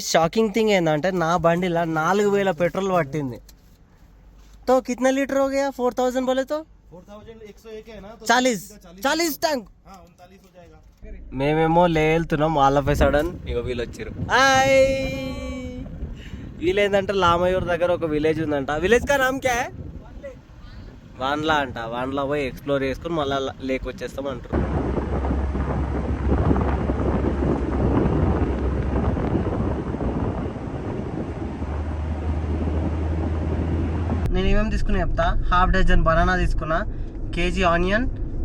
Shocking thing ఏంటంటే నా బండిలో 4000 పెట్రోల్ పట్టింది. तो कितना लीटर हो गया? 4000 बोले तो 4101 है ना, तो 40 टैंक. हाँ 39 हो जाएगा. మేమేమో వెళ్తున్నాం. ఆల్ ఆఫ్ ఎ సడన్ ఇక వీళ్ళు వచ్చారు. వీళ్ళేందంటే లామయూర్ దగ్గర ఒక విలేజ్ ఉందంట. విలేజ్ కా నామ్ క్యా హై? వాన్లా అంట. వాన్లా పోయి ఎక్స్ప్లోర్ చేసుకుని మళ్ళీ లేక్ వచ్చేస్తాం అంటారు. నేను ఏమేమి తీసుకున్నా చెప్తా. హాఫ్ డజన్ బనానా తీసుకున్నా, KG onion,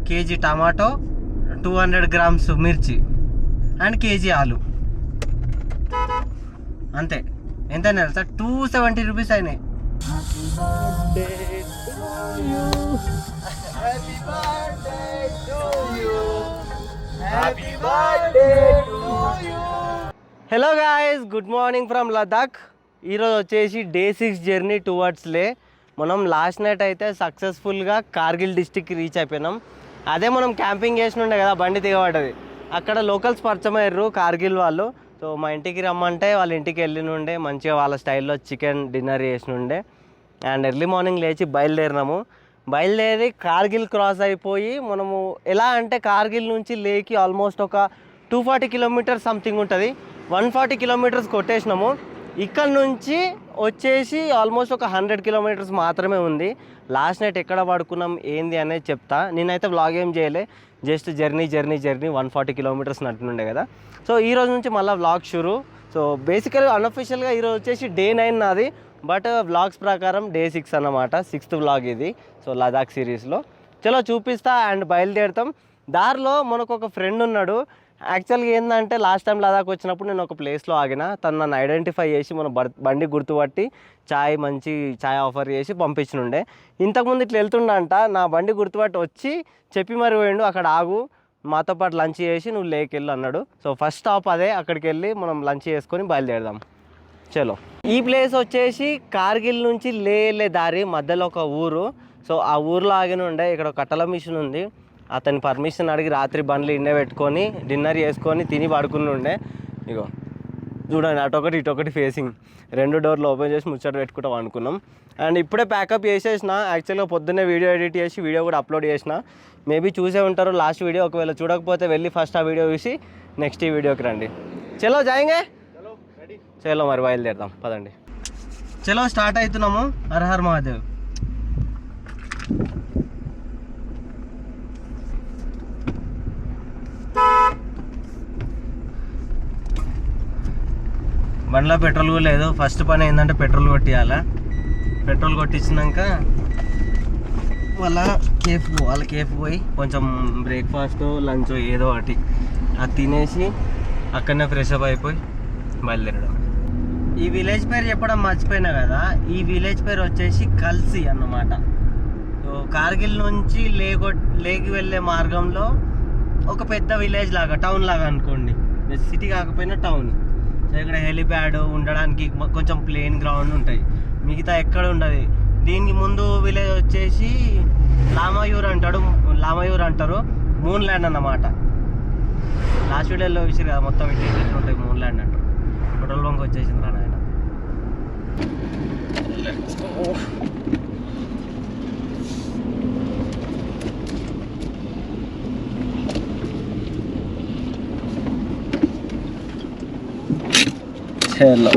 KG tomato, 200 grams మిర్చి అండ్ కేజీ ఆలు. అంతే. ఎంత తెలుసా? 270 రూపీస్ అయినాయి. Hello guys, good morning from Ladakh. ఈరోజు వచ్చేసి డే 6 జర్నీ టువర్డ్స్ లే. మనం లాస్ట్ నైట్ అయితే సక్సెస్ఫుల్గా కార్గిల్ డిస్టిక్ రీచ్ అయిపోయినాం. అదే మనం క్యాంపింగ్ చేసినుండే కదా, బండి దిగబడ్డది. అక్కడ లోకల్స్ పరిచయం అయ్యారు కార్గిల్ వాళ్ళు. సో మా ఇంటికి రమ్మంటే వాళ్ళ ఇంటికి వెళ్ళినుండే, మంచిగా వాళ్ళ స్టైల్లో చికెన్ డిన్నర్ చేసినుండే. అండ్ ఎర్లీ మార్నింగ్ లేచి బయలుదేరి కార్గిల్ క్రాస్ అయిపోయి మనము ఎలా అంటే కార్గిల్ నుంచి లేకి ఆల్మోస్ట్ ఒక 240 కిలోమీటర్స్ సంథింగ్ ఉంటుంది. 140 కిలోమీటర్స్ కొట్టేసినాము. ఇక్కడ నుంచి వచ్చేసి ఆల్మోస్ట్ ఒక 100 కిలోమీటర్స్ మాత్రమే ఉంది. లాస్ట్ నైట్ ఎక్కడ పడుకున్నాం ఏంది అనేది చెప్తా. నేనైతే వ్లాగ్ ఏం చేయలే, జస్ట్ జర్నీ 140 కిలోమీటర్స్ నడుతుండే కదా. సో ఈ రోజు నుంచి మళ్ళీ వ్లాగ్ షురు. సో బేసికల్గా అన్అఫిషియల్గా ఈరోజు వచ్చేసి డే 9 నాది, బట్ వ్లాగ్స్ ప్రకారం డే 6 అన్నమాట. 6th వ్లాగ్ ఇది. సో లదాఖ్ సిరీస్లో చలో చూపిస్తా అండ్ బయలుదేరుతాం. దారిలో మనకు ఒక ఫ్రెండ్ ఉన్నాడు. యాక్చువల్గా ఏంటంటే లాస్ట్ టైం లదాఖ్ వచ్చినప్పుడు నేను ఒక ప్లేస్లో ఆగిన. తను నన్ను ఐడెంటిఫై చేసి మన బండి గుర్తుపట్టి మంచి ఛాయ్ ఆఫర్ చేసి పంపించినుండే. ఇంతకుముందు ఇట్లా వెళ్తుండంట, నా బండి గుర్తుపట్టి వచ్చి చెప్పి మరి పోయిండు, అక్కడ ఆగు మాతో పాటు లంచ్ చేసి నువ్వు లేకెళ్ళు అన్నాడు. సో ఫస్ట్ స్టాప్ అదే, అక్కడికి వెళ్ళి మనం లంచ్ చేసుకొని బయలుదేరదాం. చలో. ఈ ప్లేస్ వచ్చేసి కార్గిల్ నుంచి లే దారి మధ్యలో ఒక ఊరు. సో ఆ ఊర్లో ఆగినుండే. ఇక్కడ కట్టల మిషన్ ఉంది. అతని పర్మిషన్ అడిగి రాత్రి బండ్లు ఇండే పెట్టుకొని డిన్నర్ చేసుకొని తిని పడుకుని ఉండే. ఇగో చూడండి, అటొకటి ఇటొకటి ఫేసింగ్, 2 డోర్లు ఓపెన్ చేసి ముచ్చట పెట్టుకుంటాం అనుకున్నాం. అండ్ ఇప్పుడే ప్యాకప్ చేసేసిన. యాక్చువల్గా పొద్దున్నే వీడియో ఎడిట్ చేసి వీడియో కూడా అప్లోడ్ చేసిన. మేబీ చూసే ఉంటారు లాస్ట్ వీడియో. ఒకవేళ చూడకపోతే వెళ్ళి ఫస్ట్ ఆ వీడియో చూసి నెక్స్ట్ ఈ వీడియోకి రండి. చలో జాయింగే. చలో మరి బయలుదేరుదాం, పదండి. చలో స్టార్ట్ అవుతున్నాము. Her her Mahadev. బండ్లో పెట్రోల్ కూడా లేదు. ఫస్ట్ పని ఏంటంటే పెట్రోల్ కొట్టియాల. పెట్రోల్ కొట్టించినాక వాళ్ళ కేఫ్ పోయి కొంచెం బ్రేక్ఫాస్ట్ లంచ్ ఏదో ఒకటి అది తినేసి అక్కడనే ఫ్రెష్ అప్ అయిపోయి బయలుదేరడం. ఈ విలేజ్ పేరు చెప్పడం మర్చిపోయినా కదా, ఈ విలేజ్ పేరు వచ్చేసి కల్సి అన్నమాట. సో కార్గిల్ నుంచి లేకి వెళ్ళే మార్గంలో ఒక పెద్ద విలేజ్ లాగా, టౌన్ లాగా అనుకోండి. సిటీ కాకపోయినా టౌన్. సో ఇక్కడ హెలిప్యాడ్ ఉండడానికి కొంచెం ప్లేన్ గ్రౌండ్ ఉంటాయి, మిగతా ఎక్కడ ఉండదు. దీనికి ముందు విలేజ్ వచ్చేసి లామయూర్ అంటారు. మూన్ ల్యాండ్ అన్నమాట. లాస్ట్ వీడియోలో విషయం కదా, మొత్తం ఇటు ఉంటాయి. మూన్ ల్యాండ్ అంటారు. పెట్రోల్ బంక్ వచ్చేసింది రా నాయన.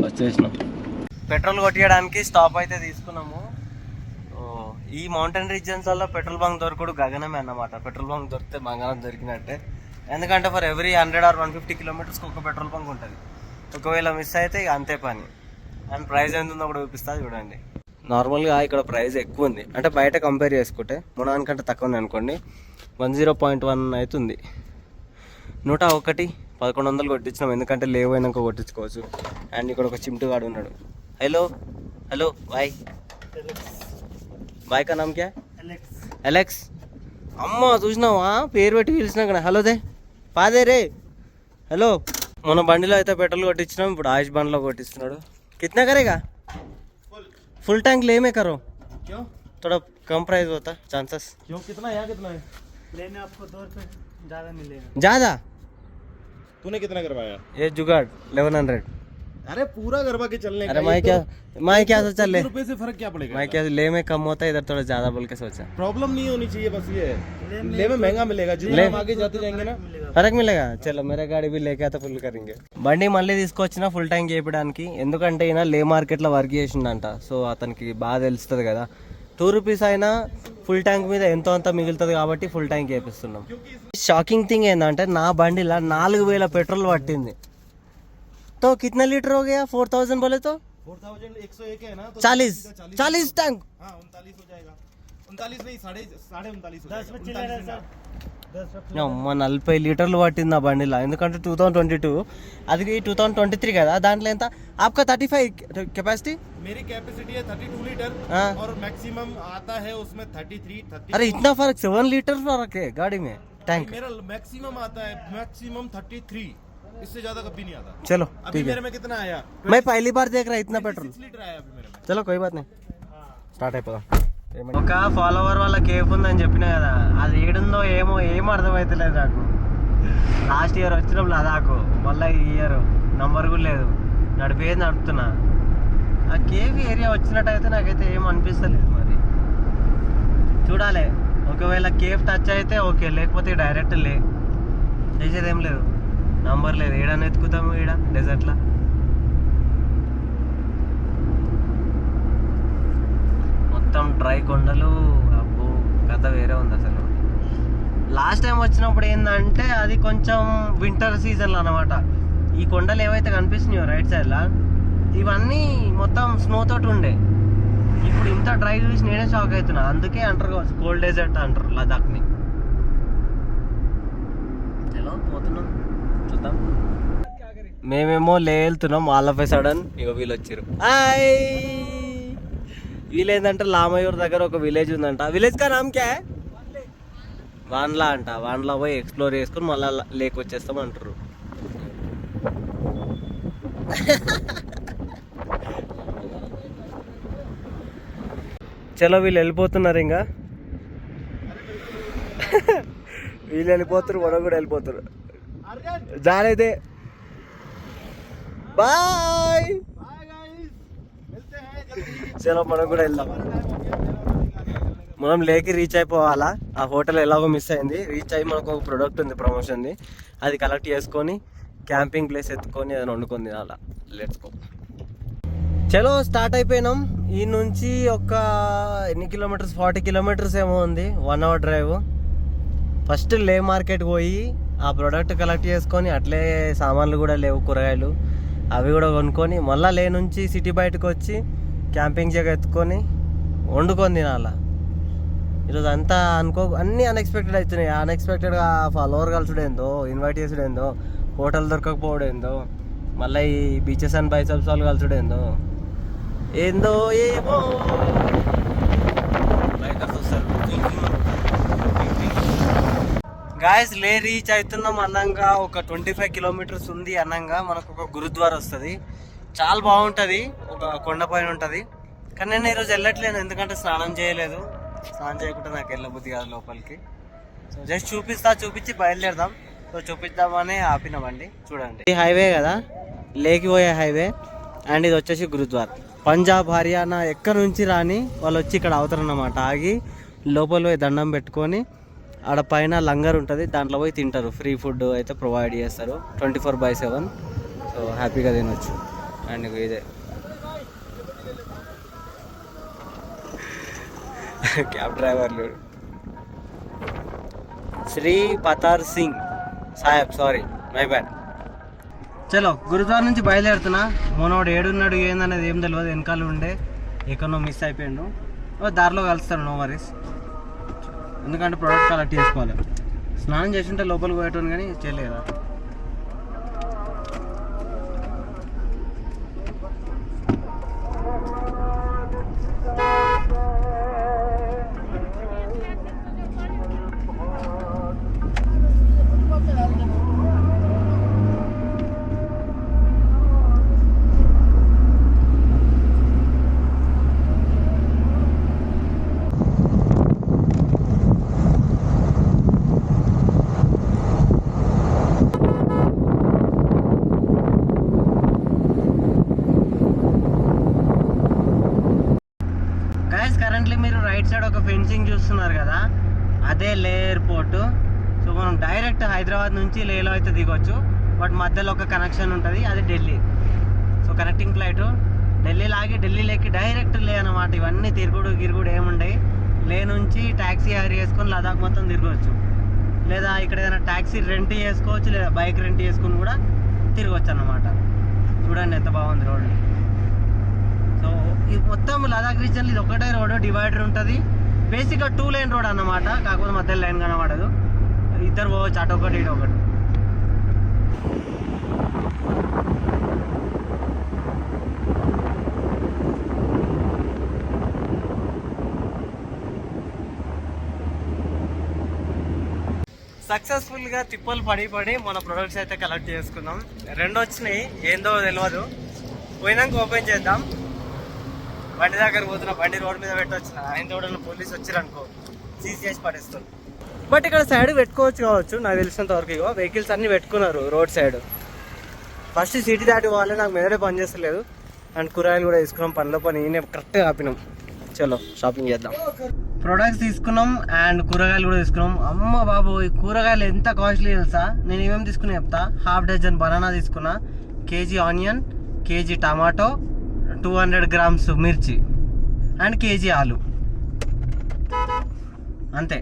వచ్చేసినాం. పెట్రోల్ కొట్టియడానికి స్టాప్ అయితే తీసుకున్నాము. ఈ మౌంటైన్ రీజియన్స్లో పెట్రోల్ బంక్ దొరకడు గగనమే అన్నమాట. పెట్రోల్ బంక్ దొరికితే బంగారం దొరికినట్టే. ఎందుకంటే ఫర్ ఎవ్రీ 100 or 150 కిలోమీటర్స్కి ఒక పెట్రోల్ బంక్ ఉంటుంది. ఒకవేళ మిస్ అయితే ఇక అంతే పని. అండ్ ప్రైస్ ఎంత ఉందో కూడా చూపిస్తా చూడండి. నార్మల్గా ఇక్కడ ప్రైస్ ఎక్కువ ఉంది, అంటే బయట కంపేర్ చేసుకుంటే దానికంటే తక్కువ ఉంది అనుకోండి. 10.1 అవుతుంది. 101 1100 కొట్టించినాం, ఎందుకంటే లేవైనాక కొట్టించుకోవచ్చు. అండ్ ఇక్కడ ఒక చిమ్టుగాడు ఉన్నాడు. హలో బాయ్ కా నామ్ క్యా? అలెక్స్. అమ్మ చూసినావా, పేరు పెట్టి పిలిచినా కదా. హలో పాదే రే. హలో. మన బండిలో అయితే పెట్రోల్ కొట్టించినాం. ఇప్పుడు ఆయుష్ బండిలో కొట్టిస్తున్నాడు. కిतना करेगा? फुल टैंक ले में करो. क्यों? थोड़ा कम प्राइस होता चांसेस. क्यों? कितना है? लेने आपको 2 रुपये ज़्यादा मिलेगा. ज़्यादा? तूने कितना करवाया? ये जुगाड़ 1100. अरे पूरा गरबा के चलने अरे मैं क्या सोचा ले, रुपए से फर्क क्या पड़ेगा? मैं क्या ले में कम होता है, इधर थोड़ा ज्यादा बोल के सोचा। प्रॉब्लम नहीं होनी चाहिए, बस ये है ले में महंगा मिलेगा, जितना हम आगे जाते जाएंगे ना ఫరక్ మిలేగా. చలో మేరే గాడి బి లేకే అయితే ఫుల్ కరింగే. బండి మళ్ళీ తీసుకొచ్చిన ఫుల్ ట్యాంక్ చేయడానికి, ఎందుకంటే ఈయన లే మార్కెట్లో వర్క్ చేసిండంట. సో అతనికి బాగా తెలుస్తుంది కదా, 2 రూపీస్ అయినా ఫుల్ ట్యాంక్ మీద ఎంతో అంత మిగులుతుంది కాబట్టి ఫుల్ ట్యాంక్ చేపిస్తున్నాం. షాకింగ్ థింగ్ ఏంటంటే నా బండిలో 4000 పెట్రోల్ పట్టింది. तो कितना लीटर हो गया? 4000 बोले तो 4101 है ना, तो 40 टैंक. हाँ 39 हो जाएगा. 39 नहीं, साढ़े 39 हो जाएगा. అమ్మ 40 లీటర్లు పట్టింది నా బండిలో. ఎందుకంటే 2022 అది 2023 కదా, దాంట్లో ఎంత आपका 35 कैपेसिटी? मेरी कैपेसिटी है 32 लीटर और मैक्सिमम आता है उसमें 33. अरे इतना फर्क, 7 लीटर फर्क है गाड़ी में टैंक. मेरा मैक्सिमम आता है मैक्सिमम 33, इससे ज्यादा कभी नहीं आता. चलो अभी ठीक है, मेरे में कितना आया? मैं पहली बार देख रहा इतना पेट्रोल. 6 लीटर आया अभी मेरे में. చలో कोई बात नहीं, స్టార్ట్ అయిపోదాం. ఒక ఫాలోవర్ వాళ్ళ కేఫ్ ఉందని చెప్పినా కదా, అది ఏడుందో ఏం అర్థమవుతలేదు నాకు. లాస్ట్ ఇయర్ వచ్చినాం లదాఖ్, మళ్ళీ ఈ ఇయర్ నంబర్ కూడా లేదు, నడిపేది నడుపుతున్నా. ఆ కేఫ్ ఏరియా వచ్చినట్టయితే నాకైతే ఏం అనిపిస్తలేదు. మరి చూడాలి, ఒకవేళ కేఫ్ టచ్ అయితే ఓకే, లేకపోతే డైరెక్ట్ లే, చేసేది ఏం లేదు. నంబర్ లేదు, ఏడని ఎత్తుకుతాము ఈడ డెజర్ట్లా. మొత్తం డ్రై కొండలు, అబ్బో కథ వేరే ఉంది అసలు. లాస్ట్ టైం వచ్చినప్పుడు ఏంటంటే అది కొంచెం వింటర్ సీజన్లో అనమాట. ఈ కొండలు ఏవైతే కనిపిస్తున్నాయో రైట్ సైడ్లో, ఇవన్నీ మొత్తం స్నో తోటి ఉండే. ఇప్పుడు ఇంత డ్రై చూసి నేనే షాక్ అవుతున్నా. అందుకే అంటారు కావచ్చు కోల్డ్ డెజర్ట్ అంటారు లదాఖ్ని. చలో పోతున్నాం, చూద్దాం. మేమేమో లే వెళ్తున్నాం, ఆల్ ఆఫ్ ఎ సడన్ ఇక వీళ్ళు వచ్చారు. హాయ్, వీలేందంటే లామయూర్ దగ్గర ఒక విలేజ్ ఉందంట. విలేజ్ కా నామ్ క్యా హై? వాన్లా అంట. వాన్లా పోయి ఎక్స్ప్లోర్ చేసుకుని మళ్ళీ లేక్ వచ్చేస్తాం అంటారు. చలో వీళ్ళు వెళ్ళిపోతున్నారు, ఇంకా వీళ్ళు వెళ్ళిపోతారు, మనం కూడా వెళ్ళిపోతారు. జాలేదే, బాయ్. చలో మనం కూడా వెళ్దాం. మనం లేకి రీచ్ అయిపోవాలా. ఆ హోటల్ ఎలాగో మిస్ అయింది. రీచ్ అయ్యి మనకు ఒక ప్రొడక్ట్ ఉంది ప్రమోషన్ది, అది కలెక్ట్ చేసుకొని క్యాంపింగ్ ప్లేస్ ఎత్తుకొని అది వండుకొని తినాలా. Let's go. చలో స్టార్ట్ అయిపోయినాం. ఈ నుంచి ఒక ఎన్ని కిలోమీటర్స్, 40 కిలోమీటర్స్ ఏమో ఉంది, 1 అవర్ డ్రైవ్. ఫస్ట్ లే మార్కెట్కి పోయి ఆ ప్రోడక్ట్ కలెక్ట్ చేసుకొని, అట్లే సామాన్లు కూడా లేవు, కూరగాయలు అవి కూడా కొనుక్కొని, మళ్ళీ లే నుంచి సిటీ బయటకు వచ్చి క్యాంపింగ్ జగ ఎత్తుకొని వండుకొని తినాలా. ఈరోజు అంతా అన్నీ అన్ఎక్స్పెక్టెడ్ అవుతున్నాయి. అన్ఎక్స్పెక్టెడ్గా ఫాలోవర్ కలుసుడేందో, ఇన్వైట్ చేసుడేందో, హోటల్ దొరకకపోవడేందో, మళ్ళీ ఈ బీచెస్ అండ్ బైసప్స్ వాళ్ళు కలుసుడేందో ఏందో ఏమో. గాయస్ లే రీచ్ అవుతున్నాం అన్నంగా. ఒక 25 కిలోమీటర్స్ ఉంది అన్నంగా మనకు ఒక గురుద్వారా వస్తుంది. చాలా బాగుంటుంది, ఒక కొండపైన ఉంటుంది. కానీ నేను ఈరోజు వెళ్ళట్లేదు, ఎందుకంటే స్నానం చేయలేదు. స్నానం చేయకుండా నాకు వెళ్ళబుద్ధి కాదు లోపలికి. సో జస్ట్ చూపించి బయలుదేరదాం. సో చూపిద్దామని ఆపినామండి. చూడండి, ఈ హైవే కదా, లేకి పోయే హైవే. అండ్ ఇది వచ్చేసి గురుద్వారా. పంజాబ్, హర్యానా ఎక్కడి నుంచి రాని వాళ్ళు వచ్చి ఇక్కడ అవుతారన్నమాట. ఆగి లోపల పోయి దండం పెట్టుకొని, ఆడ పైన లంగర్ ఉంటుంది, దాంట్లో పోయి తింటారు. ఫ్రీ ఫుడ్ అయితే ప్రొవైడ్ చేస్తారు 24/7. సో హ్యాపీగా తినొచ్చు. అండ్ ఇదే క్యాబ్ డ్రైవర్లు Shri Patar Singh Sahib, sorry my bad. చలో గురుద్వారా నుంచి బయలుదేరుతున్నా. మనోడు ఏడున్నాడు ఏందనేది ఏం తెలియదు, వెనకాల ఉండే ఎక్కడో మిస్ అయిపోయాడు. దారిలో కలుస్తాను, నో వరీస్. ఎందుకంటే ప్రోడక్ట్ కలెక్ట్ చేసుకోవాలి. స్నానం చేస్తుంటే లోపలికి పోయేటోను కానీ చేయలేదా. రైట్ సైడ్ ఒక ఫెన్సింగ్ చూస్తున్నారు కదా, అదే లే ఎయిర్పోర్ట్. సో మనం డైరెక్ట్ హైదరాబాద్ నుంచి లేలో అయితే దిగొచ్చు, బట్ మధ్యలో ఒక కనెక్షన్ ఉంటుంది, అది Delhi. So connecting flight Delhi లాగి ఢిల్లీలోకి డైరెక్ట్ లే అనమాట. ఇవన్నీ గిరుగుడు ఏముండయి. లే నుంచి ట్యాక్సీ హైర్ చేసుకొని లదాఖ్ మొత్తం తిరగవచ్చు, లేదా ఇక్కడ ఏదైనా ట్యాక్సీ రెంట్ చేసుకోవచ్చు, లేదా బైక్ రెంట్ చేసుకుని కూడా తిరగవచ్చు అన్నమాట. చూడండి ఎంత బాగుంది రోడ్. సో ఇది మొత్తం లదాఖ్ రీజన్లో ఇది ఒకటే రోడ్, డివైడర్ ఉంటుంది. బేసిక్గా 2 లైన్ రోడ్ అన్నమాట, కాకపోతే మధ్యలో లైన్ కనబడదు. ఇద్దరు పోవచ్చు, అటు ఒకటి ఇటు ఒకటి. సక్సెస్ఫుల్గా తిప్పలు పడి మన ప్రొడక్ట్స్ అయితే కలెక్ట్ చేసుకున్నాం. 2 వచ్చినాయి, ఏందో తెలియదు. పోయినాక ఓపెన్ చేద్దాం. బండి దగ్గర పోతున్నా, బండి రోడ్ మీద పెట్టొచ్చిన, ఆయన చూడని పోలీసు వచ్చిరనుకో సీజ్ చేసి పడేస్తారు. బట్ ఇక్కడ సైడ్ పెట్టుకోవచ్చు కావచ్చు, నాకు తెలిసినంత వరకు. ఇగో వెహికల్స్ అన్నీ పెట్టుకున్నారు రోడ్ సైడ్. ఫస్ట్ సిటీ దాటి పోవాలి, నాకు మెదడే పని చేస్తలేదు. అండ్ కూరగాయలు కూడా తీసుకున్నాం, పనిలో పని నేను కరెక్ట్గా ఆపినాం. చలో షాపింగ్ చేద్దాం. ప్రొడక్ట్స్ తీసుకున్నాం అండ్ కూరగాయలు కూడా తీసుకున్నాం. అమ్మ బాబు, ఈ కూరగాయలు ఎంత కాస్ట్లీ తెలుసా? నేను ఏమేమి తీసుకున్నా చెప్తా. 1/2 డజన్ బనానా తీసుకున్నా, KG onion, KG tomato, 200 grams మిర్చి అండ్ కేజీ ఆలు. అంతే.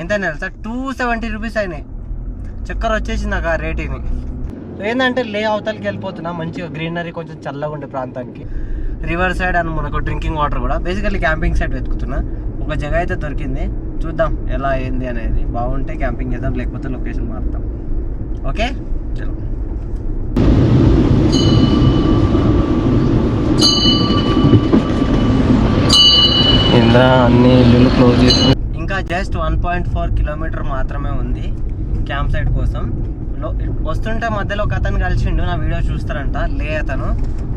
ఎంత తెలుసా? 270 రూపీస్ అయినాయి. చక్కెర వచ్చేసింది నాకు ఆ రేటుని. ఏంటంటే లే అవతలకి వెళ్ళిపోతున్నా, మంచిగా గ్రీనరీ, కొంచెం చల్లగా ఉండే ప్రాంతానికి. రివర్ సైడ్ అండ్ మనకు డ్రింకింగ్ వాటర్ కూడా. బేసికల్లీ క్యాంపింగ్ సైడ్ వెతుకుతున్నా. ఒక జగ అయితే దొరికింది, చూద్దాం ఎలా ఏంది అనేది. బాగుంటే క్యాంపింగ్ చేద్దాం, లేకపోతే లొకేషన్ మారుతాం. ఓకే చలో. ఇంద్ర అన్ని ఇల్లు క్లోజ్ చేసి ఇంకా జస్ట్ 1.4 కిలోమీటర్ మాత్రమే ఉంది క్యాంప్ సైట్ కోసం. వస్తుంటే మధ్యలో ఒక అతను కలిసిండు, నా వీడియో చూస్తారంట, లే అతను.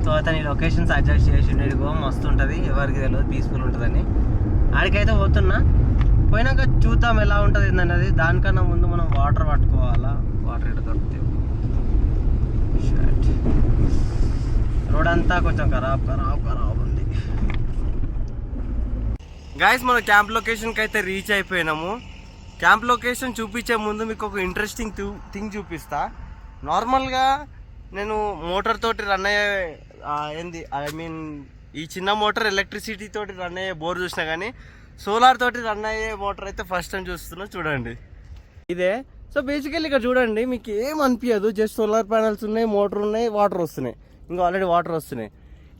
సో అతని లొకేషన్ సజెస్ట్ చేసిండు, ఇదిగో మస్తు ఉంటుంది, ఎవరికి తెలియదు, పీస్ఫుల్ ఉంటుందని. ఆడికైతే పోతున్నా. పోయినాక చూద్దాం ఎలా ఉంటుంది ఏంటనేది. దానికన్నా ముందు మనం వాటర్ పట్టుకోవాలా, వాటర్ ఎక్కడ దొరుకుతాయి. రోడ్ అంతా కొంచెం ఖరాబ్ ఉంది. గాయస్ మన క్యాంప్ లొకేషన్కి అయితే రీచ్ అయిపోయినాము. క్యాంప్ లొకేషన్ చూపించే ముందు మీకు ఒక ఇంట్రెస్టింగ్ థింగ్ చూపిస్తా. నార్మల్గా నేను మోటార్ తోటి రన్ అయ్యే ఈ చిన్న మోటార్ ఎలక్ట్రిసిటీ తోటి రన్ అయ్యే బోర్ చూసినా, కానీ సోలార్ తోటి రన్ అయ్యే మోటార్ అయితే ఫస్ట్ టైం చూస్తున్నా. చూడండి ఇదే. సో బేసికల్లీ ఇక్కడ చూడండి, మీకు ఏం అనిపించదు. జస్ట్ సోలార్ ప్యానల్స్ ఉన్నాయి, మోటార్ ఉన్నాయి, వాటర్ వస్తున్నాయి, ఇంకా ఆల్రెడీ వాటర్ వస్తున్నాయి.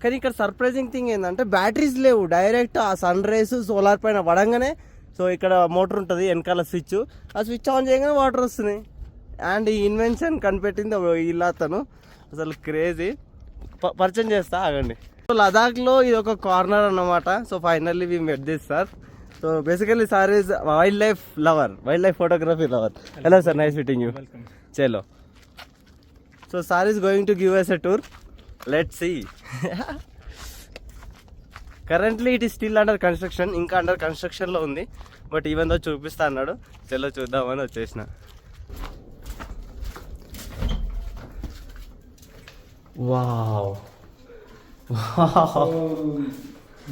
కానీ ఇక్కడ సర్ప్రైజింగ్ థింగ్ ఏంటంటే బ్యాటరీస్ లేవు. డైరెక్ట్ ఆ సన్ రేస్ సోలార్ పైన పడంగానే, సో ఇక్కడ మోటార్ ఉంటుంది, వెనకాల స్విచ్, ఆ స్విచ్ ఆన్ చేయగానే వాటర్ వస్తున్నాయి. అండ్ ఈ ఇన్వెన్షన్ కనిపెట్టింది ఇలా అతను, అసలు క్రేజీ. పరిచయం చేస్తా ఆగండి. సో లదాఖ్లో ఇది ఒక కార్నర్ అన్నమాట. So finally we met this sir. So basically sir is wildlife photography lover. Hello sir, nice meeting you. చలో. So sir is going to give us a tour. Let's see. Currently it is still under construction, ఇంకా under కన్స్ట్రక్షన్లో ఉంది. But even though చూపిస్తా అన్నాడు, చలో చూద్దామని వచ్చేసిన. Wow,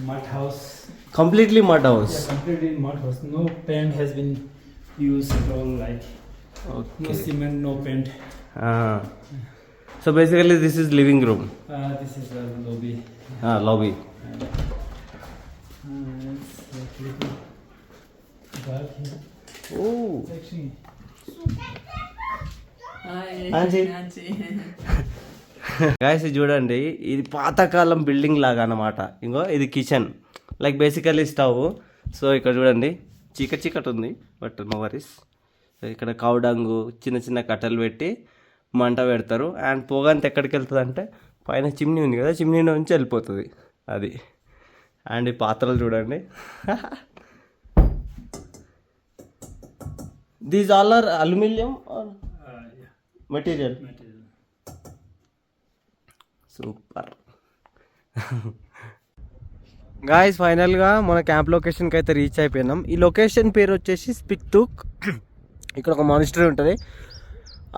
mud house. Completely mud house. Yeah, completely mud house. No paint has been used at all. Like Okay. no cement, no paint. So basically this is living room. This is the lobby. Lobby. It's like little dark here. Oh. It's actually. Guys ఇది చూడండి, ఇది పాతకాలం building లాగా అన్నమాట. ఇంకో ఇది kitchen, like basically stove. So ఇక్కడ చూడండి చీకటి ఉంది, బట్ నో వరీస్. సో ఇక్కడ కౌడంగు చిన్న చిన్న కట్టెలు పెట్టి మంట పెడతారు. అండ్ పొగంతా ఎక్కడికి వెళ్తుంది అంటే పైన చిమ్నీ ఉంది కదా, చిమ్నీ నుంచి వెళ్ళిపోతుంది అది. అండ్ ఈ పాత్రలు చూడండి. These all are aluminium material. Super. Guys ఫైనల్గా మన క్యాంప్ లొకేషన్కి అయితే రీచ్ అయిపోయినాం. ఈ లొకేషన్ పేరు వచ్చేసి స్పిక్తుక్. ఇక్కడ ఒక మానిస్టరీ ఉంటుంది,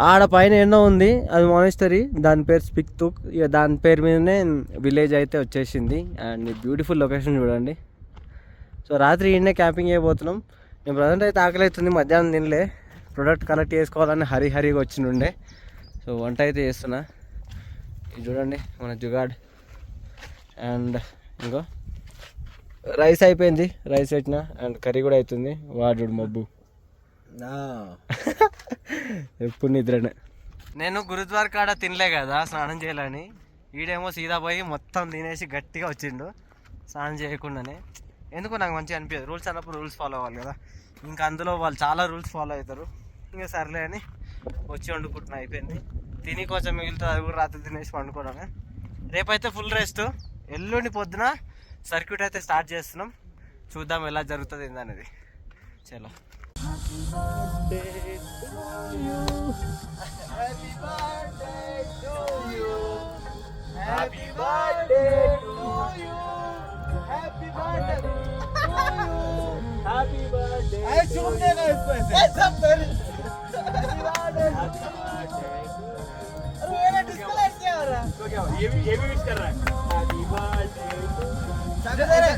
ఆడ పైన ఎన్నో ఉంది, అది మానిస్టరీ, దాని పేరు స్పిక్తుక్. ఇక దాని పేరు మీదనే విలేజ్ అయితే వచ్చేసింది. అండ్ బ్యూటిఫుల్ లొకేషన్ చూడండి, సో రాత్రి ఈయనే క్యాంపింగ్ చేయబోతున్నాం. నేను ప్రజెంట్ అయితే ఆకలి అవుతుంది, మధ్యాహ్నం తినలే, ప్రొడక్ట్ కలెక్ట్ చేసుకోవాలని హరిగా వచ్చిండే. సో వంట అయితే చేస్తున్నా. ఇది చూడండి మన జుగాడ్. అండ్ ఇంకో రైస్ అయిపోయింది, రైస్ పెట్టిన. అండ్ కర్రీ కూడా అవుతుంది. వాడు మబ్బు ఎప్పుడు నిద్రనే. నేను గురుద్వార కాడ తినలే కదా స్నానం చేయాలని, ఈడేమో సీదా పోయి మొత్తం తినేసి గట్టిగా వచ్చిండు స్నానం చేయకుండానే. ఎందుకు నాకు మంచిగా అనిపించదు, రూల్స్ అన్నప్పుడు రూల్స్ ఫాలో అవ్వాలి కదా. ఇంకా అందులో వాళ్ళు చాలా రూల్స్ ఫాలో అవుతారు. ఇంకా సర్లే అని వచ్చి వండుకుంటున్నా. అయిపోయింది, తిని కొంచెం మిగులుతుంది, అది కూడా రాత్రి తినేసి వండుకోవడమే. రేపైతే ఫుల్ రెస్ట్. ఎల్లుండి పొద్దున సర్క్యూట్ అయితే స్టార్ట్ చేస్తున్నాం, చూద్దాం ఎలా జరుగుతుంది ఏందనేది. చలో.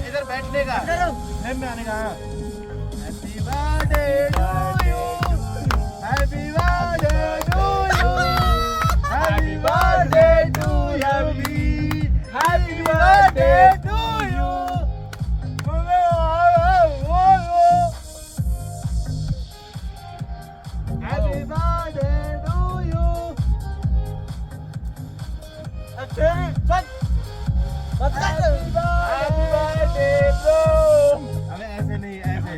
इधर बैठने का, फ्रेम में आने का. Happy birthday to you, happy birthday to you, happy birthday to you, happy birthday to you. Happy birthday to you. ऐसे नहीं, ऐसे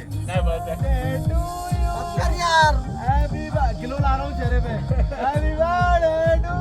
गिलो ला रहा हूँ चेहरे पे. Happy birthday to.